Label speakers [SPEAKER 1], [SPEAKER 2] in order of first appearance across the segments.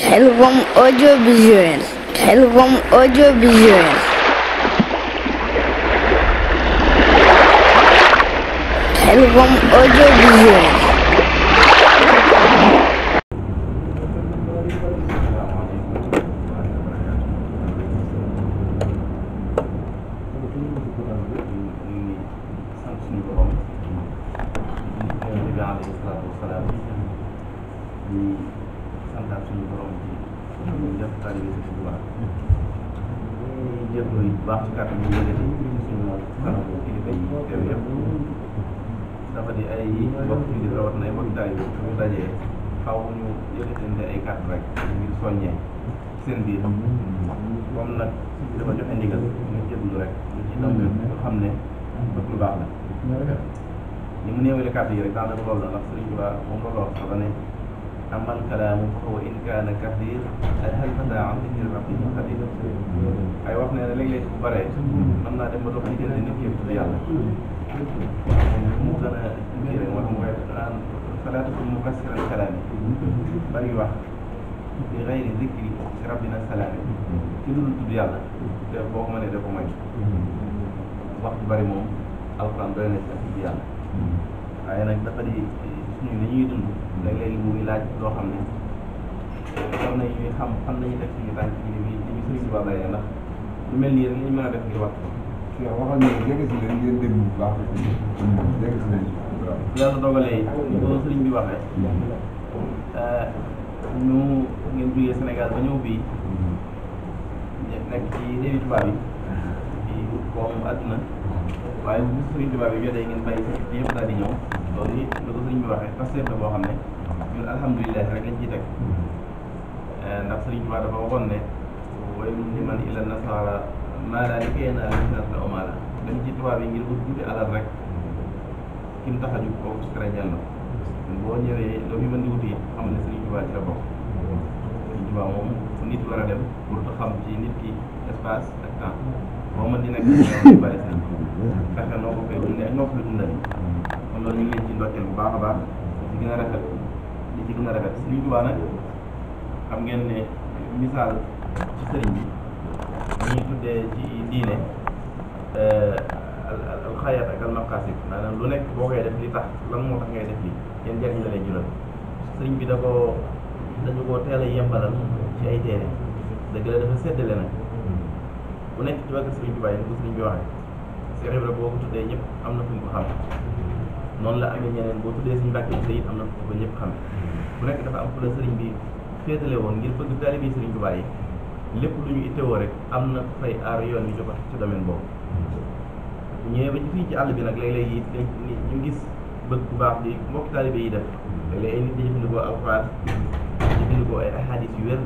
[SPEAKER 1] xelcom audiovisuel. xelcom audiovisuel. xelcom audiovisuel.
[SPEAKER 2] dafa di ay mbokk yi di rawat na ay mbokk taalibe yi ñu dajee xaw ñu yëkkatante ay kàddu rek ngir soññee seen biir comme nag dafa joxe ndigal ñu jëglu rek ñu ci dam ñu xam ne bëgg lu baax la ni mu néewale kàddu yi rek daanaka loolu la ndax Sëriñ Tuubaa moom la wax dafa ne amal kalaamu fa huwa in kaana kathir hal fataa an dikri rabbihi xadir ay wax ne léeg-léeg bu bare mën naa dem ba dox diggante nit ki tudd yàlla mu gën a kii rek moo tax mu koy naan salaatu mukassiran kalaami bari wax bi xayri zikri rabbina salaami ci lu dul tudd yàlla te boo ko mënee da ko may wax ju bari moom alxuraan doy na ci ak tudd yàlla waaye nag dafa di suñu li ñuy dund léeg-léeg mu ngi laaj loo xam ne xam nañ ñuy xam fan nañuy teg suñu tànk ci li muy suñu si baax ndax lu mel nii rek li ñu mën a def ngir wax
[SPEAKER 3] waaw waxal ñu jege si leen ngeen déglu bu baax jege si leen waaw.
[SPEAKER 2] yàlla dogalee ni ko sëriñ bi waxee ñu ngeen jógee Sénégal ba ñëw bii nekk ci réewi tubaab yi fii wut koom àdduna waaye bu sëriñ tubaab yi jotee ngeen bàyyi si yëpp daal di ñëw loolu it ni ko sëriñ bi waxee pasteur la boo xam ne ñun alhamdulilah rek lañ ciy teg ndax sëriñ tubaab dafa waxoon ne waylun liman illa nasara maanaam li koy yéen a la omaala dañ ci tubaab yi ngir wut tuuti alal rek ki mu tax a jug kooku ci chrétien la boo ñëwee loo fi mën di wuti xam ne Sëriñ Tuubaa ci la bokk Sëriñ Tuubaa moom fu nit war a dem pour te xam ci nit ki espace ak temps boo mën di nekk ñu bari seen fexe noo ko koy dundee ak noo ko koy dundal kon loolu ñu ngi leen ci ndokkeel bu baax a baax di ci gën a rafet di ci gën a rafet Sëriñ Tuubaa nag xam ngeen ne misaal ci sëriñ bi ñuy tuddee ci diine alxayat ak almaqasid maanaam lu nekk boo koy def li tax lan moo tax ngay def lii yéen njëriñ la lay jural sëriñ bi dañu koo teel a yembalal ci ay téere dëgg la dafa séddale nag bu nekk ci wàllu sëriñ bi bàyyi ni ko sëriñ bi waxee Cheikh Ibra boo ko tuddee ñëpp am na fu ñu ko xam noonu la amee ñeneen boo tuddee suñu Mbàkke Sëy it am na fu ko ñëpp xam bu nekk dafa am fu la sëriñ bi féetale woon ngir bëgg taalibe yi sëriñ bi bàyyi lépp lu ñu ittewoo rek am na fay aar yoon wi jox ci domaine boobu ñëwee ba ci fii ci àll bi nag léeg-léeg yi ñu gis bëgg bu baax di mbokki taalibe yi def léeg-léeg ay nit di jëfandikoo alxuraan jëfandikoo ay ahadis yu wér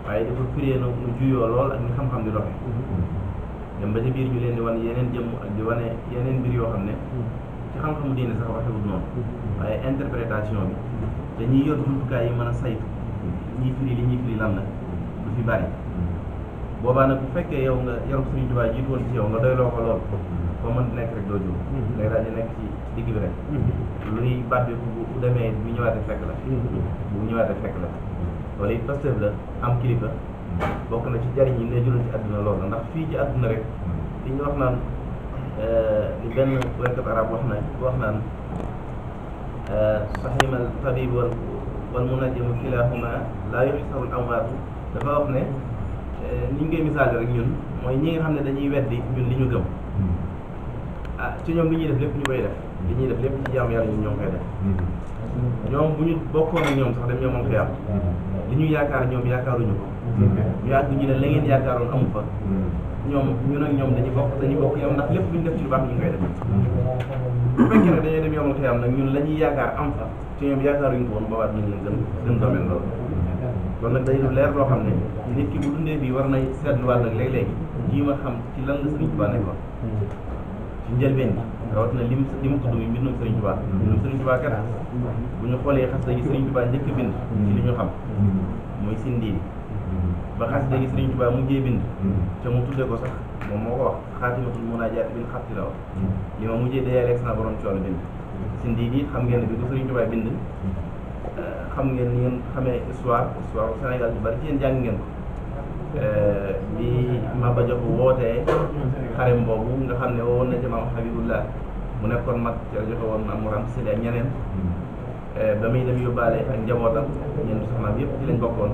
[SPEAKER 2] waaye dafa firee na mu juyoo lool ak ni xam-xam di doxe dem ba ci biir ñu leen di wane yeneen jëmm ak di wane yeneen mbir yoo xam ne ci xam-xamu diine sax waxewut noonu waaye interprétation bi dañuy yor jumtukaay yi mën a saytu ñuy firi li ñuy firi lan la du fi bari boobaa nag bu fekkee yow nga yarub Sëriñ Tuubaa jiitu woon ci yow nga doy loo ko lool foo mën di nekk rek doo jiw day daal di nekk ci digg bi rek luy baat bi bu demee bu ñëwaatee fekk la bu ñëwaatee fekk la loolu it Pastef la am kilifa bokk na ci jariñ yi ne jural ci àdduna lool la ndax fii ci àdduna rek li ñu wax naan li benn waykat arab wax naan saximal tabib wal munajjimu kilahuma laa yuxsaru al amwaatu dafa wax ne ni ñu koy misaale rek ñun mooy ñi nga xam ne dañuy weddi ñun li ñu gëm ci ñoom li ñuy def lépp ñu koy def li ñuy def lépp ci jaamu yàlla ñun ñoo koy def ñoom bu ñu bokkoon ak ñoom sax dem ñoo mën koy am li ñu yaakaar ñoom yaakaaruñu ko ñu yàgg ñu ne la ngeen yaakaaroon amu fa ñoom ñun ak ñoom dañuy bokk yow ndax lépp lu ñu def ci lu baax ñu ngi koy def bu fekkee nag dañuy dem yow mën koy am nag ñun la ñuy yaakaar am fa ci ñoom yaakaaruñu ko woon boobaat ñu leen gën domaine loolu kon nag day leer loo xam ne nit ki bu dundee bii war na seetluwaat nag léeg-léegi jii ma xam ci lan la Sëriñ Tuubaa nekkoon ci njëlbeen bi rawatina li mu tudd muy mbindum Sëriñ Tuubaa mbindum Sëriñ Tuubaa kat bu ñu xoolee xasida gi Sëriñ Tuubaa njëkk bind ci li ñu xam mooy sindiin ba xasida gi Sëriñ Tuubaa mujjee bind te mu tuddee ko sax moom moo ko wax xaatimatul munaajaat bil xatti la wax li ma mujjee dee rek sama borom coolu bind sindiin yi xam ngeen ne bi ko Sëriñ Tuubaa bind xam ngeen ni ngeen xamee histoire Sénégal yu bari ci yéen jàng ngeen ko bi Maba Jaxu wootee xarem boobu nga xam ne woon na jamaam Habibullah mu nekkoon mag ci la joxe woon Mamour Anta Sali ak ñeneen ba muy dem yóbbaale ak njabootam ñeent soxnaam yëpp ci lañ bokkoon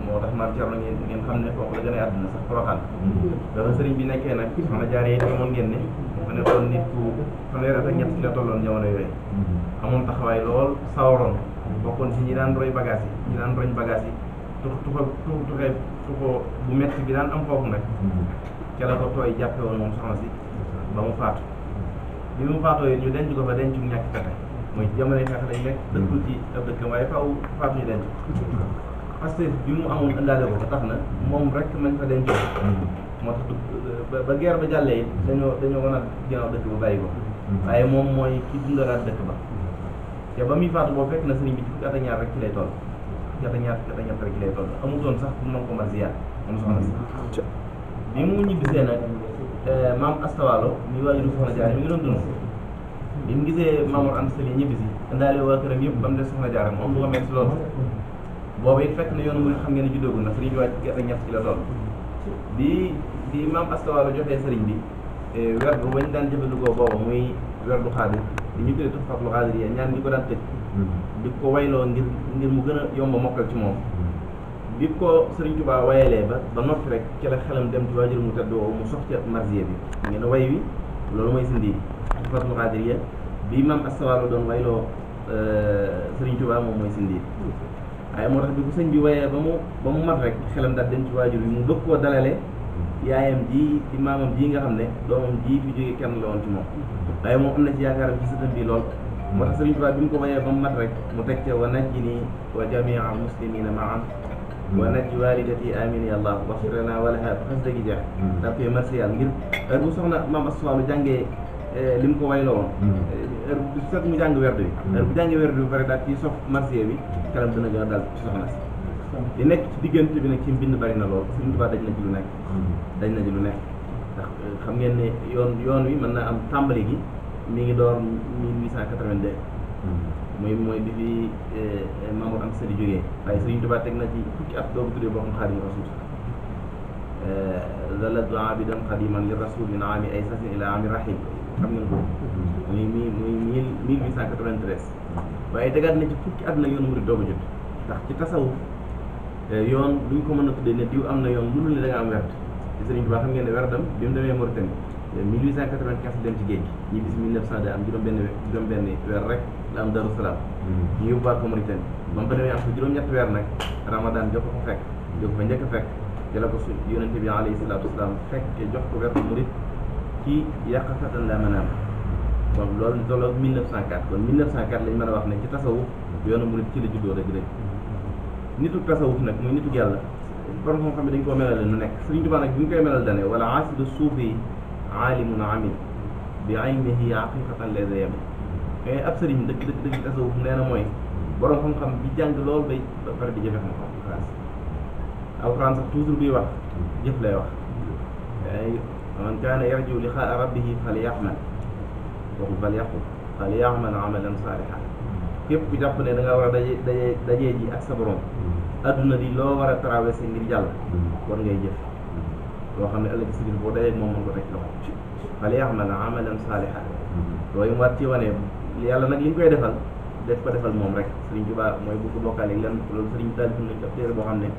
[SPEAKER 2] moo tax maam Thierno ngeen xam ne foofu la gën a àdduna sax Porokhane dafa sëriñ bi nekkee nag soxna Jaara yi amoon ngeen ne dafa nekkoon nit ku fanweeri at ak ñett ci la tolloon jamono yooyu amoon taxawaay lool sawaroon bokkoon ci ñi daan roy bagage yi ñi daan roñ bagage yi tuxo bu metti bi daan am foofu nag ca la ko tooy jàppe woon moom soxna si ba mu faatu bi mu faatoo yi ñu denc ko fa denc ñàkk pexe mooy jamono fexe lañ nekk dëkkul ci ab dëkkam waaye faaw faatu ñu denc parce que bi mu amoon ëndaale ko tax na moom rek mañ fa dencoon moo tax ba guerre ba jàllee it dañoo mën a ginnaaw dëkk ba bàyyi ko waaye moom mooy ki dundalaat dëkk ba te ba muy faatu boobu fekk na sëriñ bi ci fukki at ak ñaar rek ci lay toll fukki at ak ñaar rek ci lay toll amutoon sax pour mën ko mën ziyaar moom soxna si bi mu ñibbisee nag maam Astawalo mi waajuru soxna Jaara mi ngi doon dund bi mu gisee Mamour Anta Sali ñibbisi indaale waa këram yëpp ba mu des soxna Jaara moom du ko metti loolu boobu it fekk na yoonu mu xam ngeen ne juddoogul na sëriñ bi wàcc fukki at ak ñett ci la toll bi maam Astawalo joxee sëriñ bi werdu bañ daan jëfandikoo booba muy werdu xaadir di ñu tuddee Tuhfatul Xaadiriyya ñaan ñi ko daan tëj di ko wayloo ngir mu gën a yomb mokkal ci moom bi ko Sëriñ Tuubaa wayalee ba noppi rek ci la xelam dem ci waajur mu tedd woowu mu sox ca marsiya bi ngeen way wi loolu mooy sindi Tuhfatul Xaadiriyya bi maam Astawalo doon wayloo Sëriñ Tuubaa moom mooy sindi waaye moo tax bi ko sëñ bi wayee ba mu mat rek xelam daal dem ci waajur bi mu bëgg koo dalale yaayam ji di maamam ji nga xam ne doomam ji fi jógee kenn la woon ci moom waaye moom am na ci yaakaaram ci sëtam bi lool moo tax Sëriñ Tuubaa bi mu ko wayee ba mu mat rek mu teg ca wa najjini wa jamia al muslimina maan wa najji walidati amin ya allah waxfir lana wa laha xas dëggi jeex daa koy marsiyaal ngir heure bu soxna maam Astawalo jàngee li mu ko wayloo woon heure bu set mu jàng werd bi heure bu jàngee werd bi ba pare daal ci sof marsiya bi xelam dina gën a daal ci soxna si di nekk ci diggante bi nag ci mbind bari na lool Sëriñ Tuubaa daj na ci lu nekk ndax xam ngeen ne yoon wi mën naa am tàmbali gi mi ngi door 1882 mooy bi fi Mamour Anta Sali jógee waaye Sëriñ Tuubaa teg na ci fukki at doogu tuddee boo xam Xaadimu Rasuul zalatu abidan qadiman li rasul min aami ay sasin ila aami rahim xam ngeen ko muy 1893 waaye tegaat na ci fukki at nag yoon murid doogu jot ndax ci tasawuf yoon duñ ko mën a tuddee ne diw am na yoon lu dul ne da nga am werd ci Sëriñ Tuubaa xam ngeen ne werdam bi mu demee Mauritanie 1895 dem ci géej gi ñi bis 1900 da am juróom-benn weer rek la am Darou Salaam ñu yóbbuwaat ko Mauritanie ba mu fa demee am fa juróom-ñetti weer nag Ramadan jox ko fa fekk jox ko fa njëkk a fekk ci la ko su yonente bi alayhi salaatu wasalaam fekk jox ko werdu murid ci yaqafatan la manaam bon loolu tolloog 1904 kon 1904 lañ mën a wax ne ci tasawuf yoonu murid ci la juddoo dëgg-dëgg nitu tasawuf nag muy nitu yàlla borom xam-xam ne dañ koo melal nu nekk Sëriñ Tuubaa nag bi ñu koy melal dane wala aasidu suufi aalimun amil bi aynihi haqiqatan la yam mais ab sëriñ dëgg tasawuf nee na mooy borom xam-xam bi jàng lool bay ba pare di jëfe xam-xam alxuraan sax toujours buy wax jëf lay wax man kaana yarju liqaa rabbihi falyaxmal waxul falyaqul falyaxmal amalan saalihan képp ku jàpp ne da nga war a dajee ji ak sa borom adduna di loo war a traversé ngir jàll war ngay jëf loo xam ne ëllëg si biir boo dajee moom mën ko teg loxo falyaxmal amalan saalihan looyu mu war ci wane yàlla nag li ñu koy defal def ko defal moom rek Sëriñ Tuubaa mooy bu ko bokkaale len loolu Sëriñ taalif na def téere boo xam ne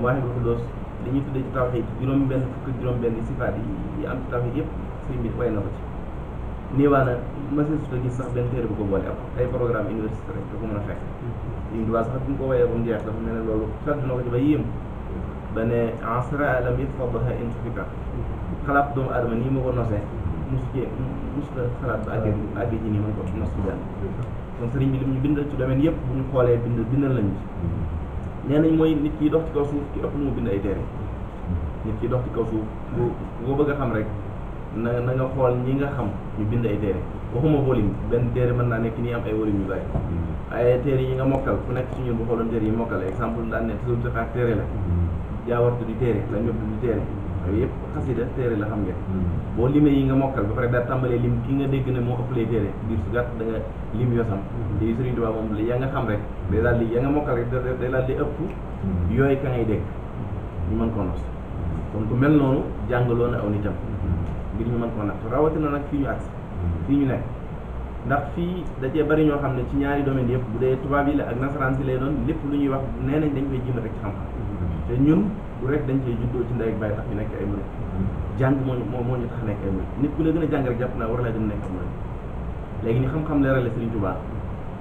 [SPEAKER 2] Mawahibul Quddus li ñuy tuddee ci tawxiid juróom-benn fukk ak juróom-benn sifaat yi am ci tawxiid yëpp sëriñ bi way na ko ci niiwaana machine su gis sax benn téere bu ko boole am ay programme université rek da ko mën a fekk Sëriñ Tuubaa sax bu ñu ko wayee ba mu jeex dafa mel ne loolu sant na ko ci ba yéem ba ne asra lam yatfadha intifika xalaat doomu aadama nii ma ko nosee musu la xalaat ba àggee ci nii ma ko nos ci benn kon sëriñ bi li mu ñu bindal ci domaine yëpp bu ñu xoolee bindal lañu ci nee nañ mooy nit ki dox ci kaw suuf ki ëpp lu mu bind ay téere nit ki dox ci kaw suuf bu ko bëgg a xam rek na nga xool ñi nga xam ñu bind ay téere waxuma volume benn téere mën naa nekk nii am ay volume yu bari ay téere yi nga mokkal ku nekk ci ñun bu xooloon téere yi mokkal exemple daan ne toujours xaar téere la jaawartu di téere la ñëpp di téere yooyu yëpp xasida téere la xam ngeen boo limee yi nga mokkal ba pare daal tàmbalee lim ki nga dégg ne moo ëppalee téere biir su gàtt da nga lim yosam te Sëriñ Tuubaa moom ya nga xam rek day daal di ya nga mokkal rek day daal di ëpp yooyu ka ngay dégg ñu mën koo nos kon ku mel noonu jàngaloo na aw nitam ngir ñu mën koo natt rawatina nag fii ñu agsi fii ñu nekk ndax fii da cee bari ñoo xam ne ci ñaari domaine yëpp bu dee tubaab yi la ak nasaraan si lay doon lépp lu ñuy wax nee nañ dañ koy jëmale rek ci xam-xam te ñun bu rek dañ cee juddoo ci ndey ak bàyyi tax ñu nekk ay murid jàng moo ñu tax nekk ay murid nit ku la gën a jàng rek jàpp naa war laa gën a nekk murid léegi ni xam-xam leerale Sëriñ Tuubaa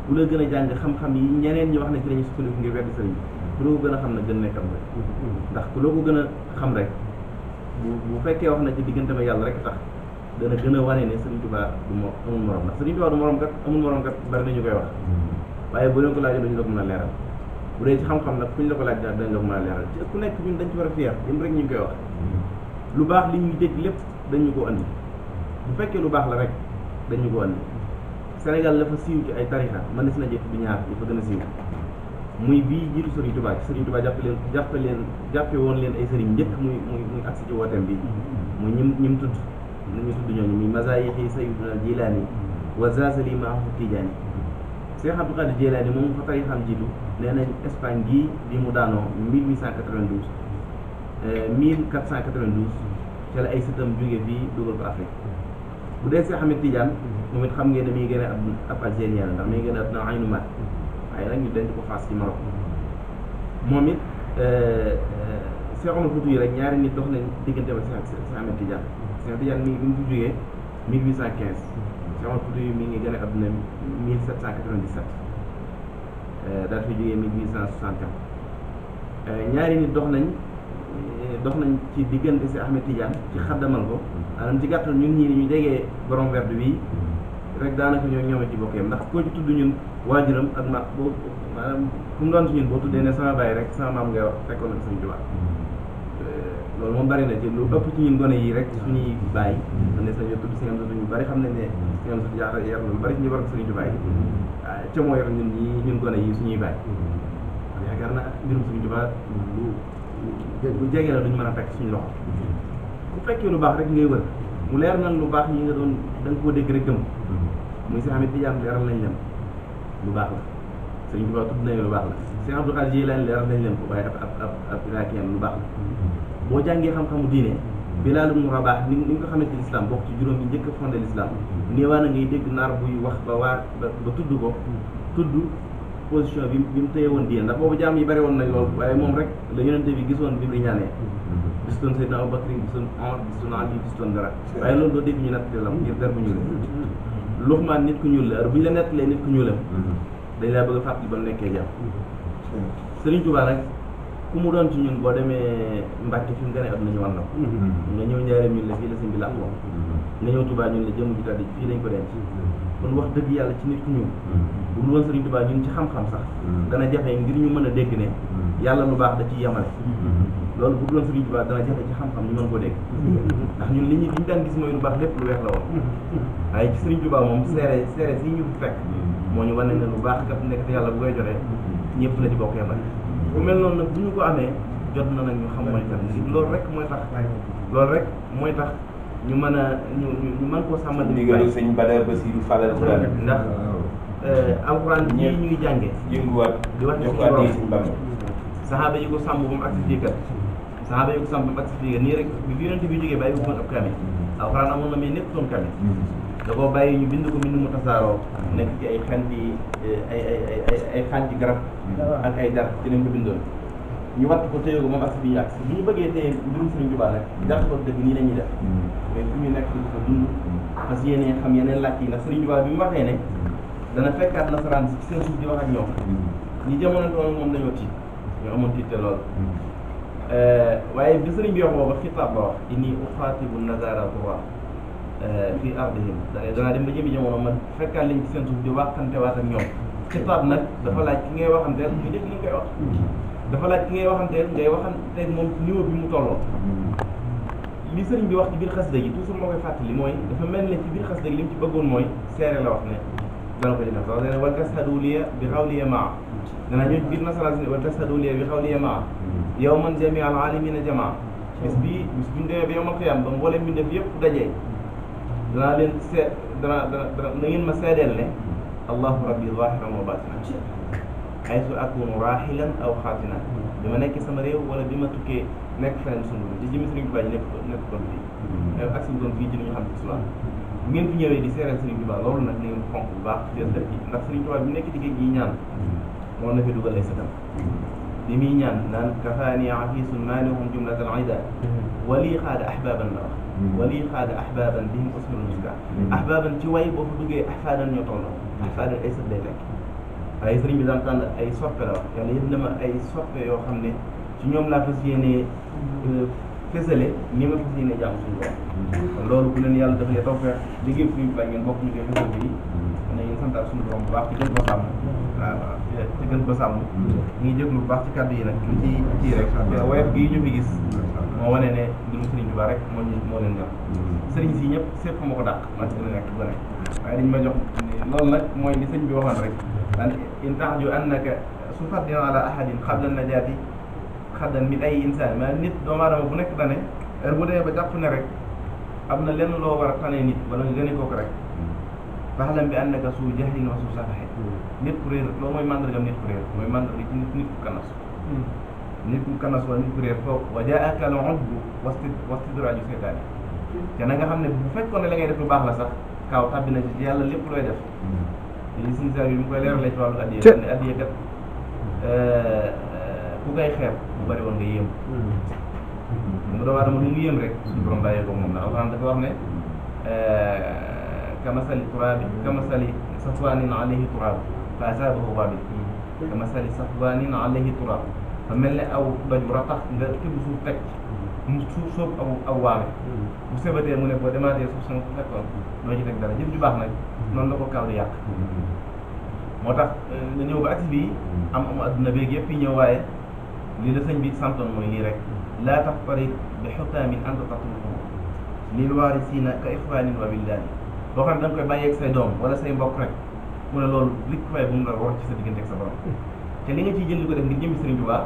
[SPEAKER 2] ku la gën a jàng xam-xam yi ñeneen ñi wax ne ci lañu sukkandiku ngir weddi sëriñ bi ku la ko gën a xam ne gën nekk am murid ndax ku la ko gën a xam rek bu fekkee wax na ci diggante ma yàlla rek tax dana gën a wane ne Sëriñ Tuubaa du amul morom ndax Sëriñ Tuubaa du morom kat amul morom kat bari nañu koy wax waaye bu leen ko laajoon dañu la ko mën a leeral bu dee ci xam-xam nag fu ñu la ko laaj dañ la ko mën a leeral ci ku nekk ñun dañ ci war a fier yëm rek ñu ngi koy wax lu baax li ñuy dégg lépp dañu ko andi bu fekkee lu baax la rek dañu ko andi Sénégal dafa siiw ci ay tarixa man des na jëf bi ñaar yi fa gën a siiw muy bii jiitu Sëriñ Tuubaa ci Sëriñ Tuubaa jàppe woon leen ay sëriñ njëkk muy agsi ci wooteem bi muy ñim tudd ñu tudd ñooñu muy Masaayixi Sayyiduna Jilaani wa Zazali maahu Tijaani Cheikh Abdou Khadir Jilaani moom fa tarixam jiitu nee nañ Espagne gii bi mu daanoo 1892 1492 ca la ay sëtam jóge fii dugal ko Afrique bu dee Cheikh Ahmed Tidiane moom it xam ngeen ne mi ngi gën a ab algérien ndax mi ngi gën a ab na Aynu Mat waaye nag ñu denc ko Fass ci Maroc moom it Cheikh Omar Fouti yi rek ñaari nit dox nañ diggante ba Cheikh Ahmed Tidiane Cheikh Tidiane mi ngi bi mu fi jógee 1815 Cheikh Omar Fouti yi mi ngi gën a àdduna 1797 daal fi jógee 1861 ñaari nit dox nañ ci diggante si Ahmed Tidiane ci xaddamal ko maanaam ci gàttal ñun ñii ñu jegee borom werd bii rek daanaka ñoo ci bokkeem ndax koo ci tudd ñun waajuram ak ma boo maanaam ku mu doon ci ñun boo tuddee ne sama baay rek sama maam ngay wax fekkoon na Sëriñ Tuubaa loolu moom bari na ci lu ëpp ci ñun gone yi rek suñuy baay man ne sañoo tudd seen ñu bari xam nañ ne seen jaata yar lu bari ci ñu war ak Sëriñ Tuubaa yi waaw ca moo yor ñun gone yi suñuy baay yaakaar naa mbirum Sëriñ Tuubaa bu jege la duñ mën a fekk suñu loxo bu fekkee lu baax rek ngay wër mu leer nañ lu baax yi nga doon da nga koo dégg rek gëm muy Cheikh Ahmed Tidiane leeral nañ leen lu baax la Sëriñ Tuubaa tudd nañ lu baax la Cheikh Abdou Khadir Jilaani leeral nañ leen ko waaye ab irakien lu baax la boo jàngee xam-xamu diine Bilaal ibn Rabaah ni nga ko xamante ni l'islam bokk ci juróom yi njëkk a fondé l'islam néewaa na ngay dégg naar buy wax ba tudd ko tudd position bi mu téye woon diine ndax boobu jaam yi bari woon nañ loolu waaye moom rek la yonente bi gisoon bi mu ñaanee gisoon Seydina Abu Bakr gisoon Omar gisoon Ali gisoon dara waaye loolu doo dégg ñu nettali la ngir der bu ñuul Luqmaan nit ku ñuul la bu ñu la nettalee nit ku ñuulam dañ laa bëgg a fàttali ba mu nekkee jàmm Sëriñ Tuubaa nag ku mu doon ci ñun boo demee Mbàkke fi mu gën a àdduna ñu war na ko nga ñëw Njaaréem ñun la fii la sëñ bi làq woon nga ñëw Touba ñun la jëm ji tàddi fii lañ ko denc kon wax dëgg yàlla ci nit ku ñuul bu dul woon Sëriñ Tuubaa ñun ci xam-xam sax dana jafe ngir ñu mën a dégg ne yàlla lu baax da ciy yemale loolu bu dul woon Sëriñ Tuubaa dana jafe ci xam-xam ñu mën koo dégg ndax ñun li ñu daan gis mooy lu baax lépp lu weex la woon waaye ci Sëriñ Tuubaa moom seere si ñu fekk moo ñu wane ne lu baax kat nekk te yàlla bu koy joxee ñëpp la ci bokk yemale bu mel noonu nag bu ñu ko amee jot na nag ñu xam mooy kan loolu rek mooy tax ñu mën a ñu mën koo sàmmal
[SPEAKER 4] ndigalu sëñ Badara Basiru Fallal
[SPEAKER 2] ndax alxuraan ji ñuy jànge
[SPEAKER 4] yënguwaat
[SPEAKER 2] di wax ci borom saxaaba yi ko sàmm ba mu agsi fii kat nii rek bi yonente bi jógee bàyyi ko woon ab kaamil alxuraan amoon na mais nekk toon kaamil da koo bàyyi ñu bind ko bind mu tasaaroo nekk ci ay xanti ay xanti garab ak ay dar ci lañ ko bindoon ñu watt ko téye ko moom agsi bi ñu agsi bu ñu bëggee téye mbirum Sëriñ Tuubaa nag jàpp ko dëgg nii la ñuy def mais fu ñu nekk di ko dund parce que yéen xam yeneen laaj yi ndax Sëriñ Tuubaa bi mu waxee ne dana fekkaat nasaraan si ci seen suuf di wax ak ñoom ñi jamono toon moom dañoo tiit ñoo amoon tiit te lool waaye bi sëriñ bi wax booba xitaab la wax inni uxaatibu nazara droit fii ardihim danaa dem ba jëmi jamono man fekkaat lañ ci seen suuf di waxantewaat ak ñoom xitaab nag dafa laaj ki ngay waxanteel ñu dégg li nga koy wax dafa laaj ki ngay waxanteel ngay waxanteeg moom niveau bi mu tolloo li sëriñ bi wax ci biir xasida gi toujours moo koy fàttali mooy dafa mel ne ci biir xasida gi li mu ci bëggoon mooy seere la wax ne dana ko ci def wax ne wal tashhadu liya bi xawliya maa danaa ñëw ci biir nasaraan si wal tashhadu liya bi xawliya maa yow man jami al alimina jamaa bis buñ demee ba yomal xiyam ba mbooleem mbindeef yëpp dajee danaa leen dana na ngeen ma seedeel ne allahu rabbi zahiran wa batina haysu akunu rahilan aw xaatina bi ma nekk sama réew wala bi ma tukkee nekk feneen sunu ci jëmi Serigne Touba ji nekk doon fii ak suñu doon fii ci li ñu xam ci islam bu ngeen fi ñëwee di seeral Serigne Touba loolu nag na ngeen fonk bu baax fees def ci ndax Serigne Touba bi nekk ci géej gi ñaan moo na fi dugal ay sëtam bi muy ñaan naan kafaani afisun maanihum jumlatal ida walii xaada ahbaban la wax walii xaada ahbaban bihim usmul muska ahbaban ci way boo fa duggee ahfadan ñoo tolloo ahfadan ay sët lay nekk waaye sëriñ bi daan tànn ay soppe la wax yàlla yëpp na ma ay soppe yoo xam ne ci ñoom laa fas yéenee fësale ni ma fas yéenee jàmm suñu borom kon loolu bu leen yàlla dafa tawfeex liggéey fu ñu bàyyi ngeen bokk ñu koy fësal bi ne ngeen santaat suñu borom bu baax ci gën ko sàmm waaw ci gën ko sàmm ñu ngi jéglu bu baax ci kàddu yi nag lu ci kii rek woyof gii ñu fi gis moo wane ne mbirum sëriñ Tuubaa rek moo leen ñor sëriñ si ñëpp sépp ma ko dàq maa ci gën a nekk bu ne waaye dañ ma jox loolu nag mooy li sëñ bi waxoon rek daan in taxju annaka su faddin ala ahadin xabla najaati xaddan min ay insaan maanaam nit doomu aadama bu nekk dane heure bu dee ba jàpp ne rek am na lenn loo war a tane nit wala nga gëne kooku rek faxlam bi annaka su jahlin wa su safaxe nit ku réer loolu mooy mandargam nit ku réer mooy mandarga ci nit ku kanas nit ku kanas wala nit ku réer foofu wa jaaka al ujbu wastidraaju seytaane te na nga xam ne bu fekkoon ne la ngay def lu baax la sax kaaw tàbbi na ci yàlla lépp looy def li Serigne Saliou mu koy leeralee ci wàllu addiya ne addiya kat ku koy xeeb bu bëri woon nga yéem mu doomu aadama lu mu yéem rek suñu borom bàyyee ko moom ndax alxuraan dafa wax ne kamasali turaabi kamasali safwaanin alayhi turaab fa asaabahu waabil kamasali safwaanin alayhi turaab fa mel ne aw doj bu ratax nga tibb suuf teg mu suuf soob aw waame bu sebatee mu ne boo demaatee suuf sama ko fekkoon doo ci teg dara jëf ju baax nag noonu la ko kaaw di yàq moo tax nga ñëw ba agsi bii am adduna beeg yëpp yi ñëw waaye lii la sëñ bi santoon mooy lii rek laa tax pari bi xutaamin anta tatruku lil waarisiina ka ixwaanin wa billaani boo xam ne da nga koy bàyyeeg say doom wala say mbokk rek mu ne loolu rik fay bu mu la war ci sa diggante ak sa borom te li nga ciy jël di ko def ngir jëmmi Sëriñ Tuubaa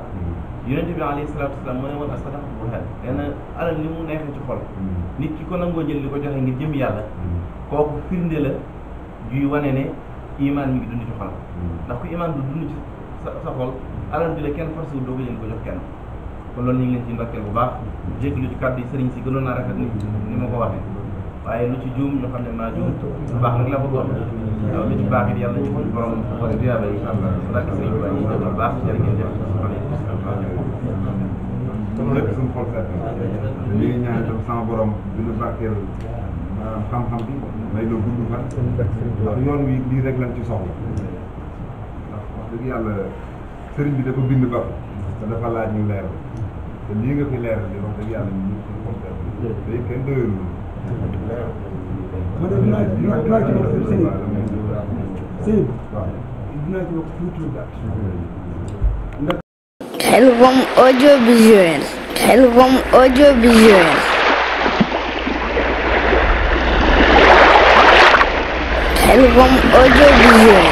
[SPEAKER 2] yonente bi alayhi salaatu wasalaam mu ne woon as-sadaqatu burhaan nee na alal ni mu neexee ci xol nit ki ko nangoo jël di ko joxe ngir jëmmi yàlla kooku firnde la juy wane ne iman mi ngi dund ci xolam ndax ku iman du dund ci sa xol alal bi la kenn forcé wu doo ko jël ko jox kenn kon loolu ñu ngi leen ci ndokkeel bu baax jégalu ci kàddu yi sëriñ si gënoon naa rafet ni ma ko waxee waaye lu ci juum ñu xam ne maa juum lu baax nag la bëggoon waaw lu ci baax it yàlla ñu ko borom wala diyaaba yi barke sëriñ Tuubaa yi jëf bu baax jërë ngeen jëf
[SPEAKER 3] kon lépp suñu xol seet li ngi ñaan itam sama borom dina barkeel maanaam xam-xam bi may la gudd fan ndax yoon wi lii rek lañ ci soxla ndax wax dëgg yàlla sëriñ bi dafa bind ba te dafa laaj ñu leeral te lii nga fi leeral di wax dëgg yàlla ñu ñëpp suñu xol seet day kenn doyalul
[SPEAKER 5] ma ne dinaa ci wax sëñ dinaa ci wax tuuti lu gàtt ndax
[SPEAKER 1] xelcom audiovisuel xelcom audiovisuel xelcom audiovisuel